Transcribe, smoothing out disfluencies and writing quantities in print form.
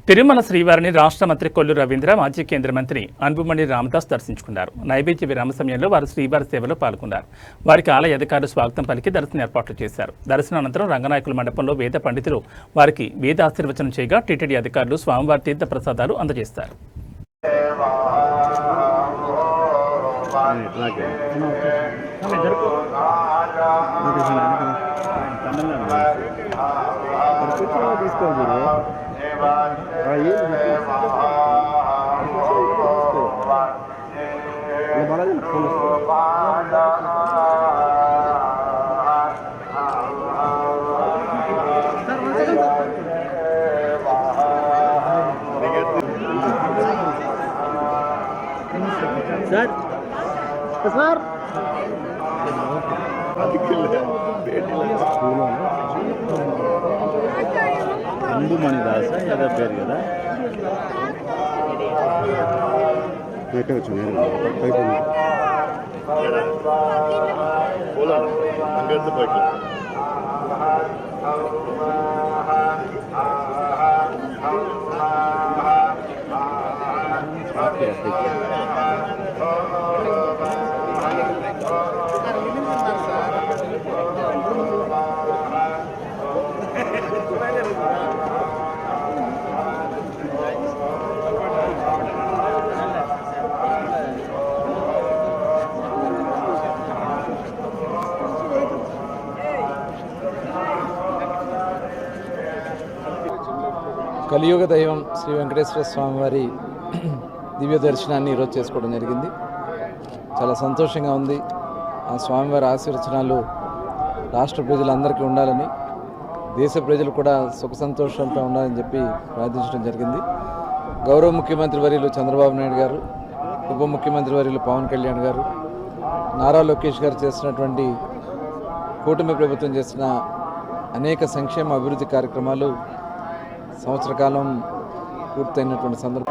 తిరుమల శ్రీవారిని రాష్ట్ర మంత్రి కొల్లు రవీంద్ర, మాజీ కేంద్ర మంత్రి అన్బుమణి రామదాస్ దర్శించుకున్నారు. నైవేద్య విరామ సమయంలో వారు శ్రీవారి సేవలో పాల్గొన్నారు. వారికి ఆలయ అధికారులు స్వాగతం పలికి దర్శన ఏర్పాట్లు చేశారు. దర్శనానంతరం రంగనాయకుల మండపంలో వేద పండితులు వారికి వేద ఆశీర్వచనం చేయగా టీటీడీ అధికారులు స్వామివారి తీర్థ ప్రసాదాలు అందజేస్తారు. సార్ సార్ అన్బుమణి దాస ఏదో పేరు కదా కలియుగ దైవం శ్రీ వెంకటేశ్వర స్వామి వారి దివ్య దర్శనాన్ని ఈరోజు చేసుకోవడం జరిగింది. చాలా సంతోషంగా ఉంది. ఆ స్వామివారి ఆశీర్వచనాలు రాష్ట్ర ప్రజలందరికీ ఉండాలని, దేశ ప్రజలు కూడా సుఖ సంతోషాలతో ఉండాలని చెప్పి ప్రార్థించడం జరిగింది. గౌరవ ముఖ్యమంత్రి వర్యులు చంద్రబాబు నాయుడు గారు, ఉప ముఖ్యమంత్రి వర్యులు పవన్ కళ్యాణ్ గారు, నారా లోకేష్ గారు చేస్తున్నటువంటి కూటమి ప్రభుత్వం చేసిన అనేక సంక్షేమ అభివృద్ధి కార్యక్రమాలు సంవత్సర కాలం పూర్తయినటువంటి సందర్భం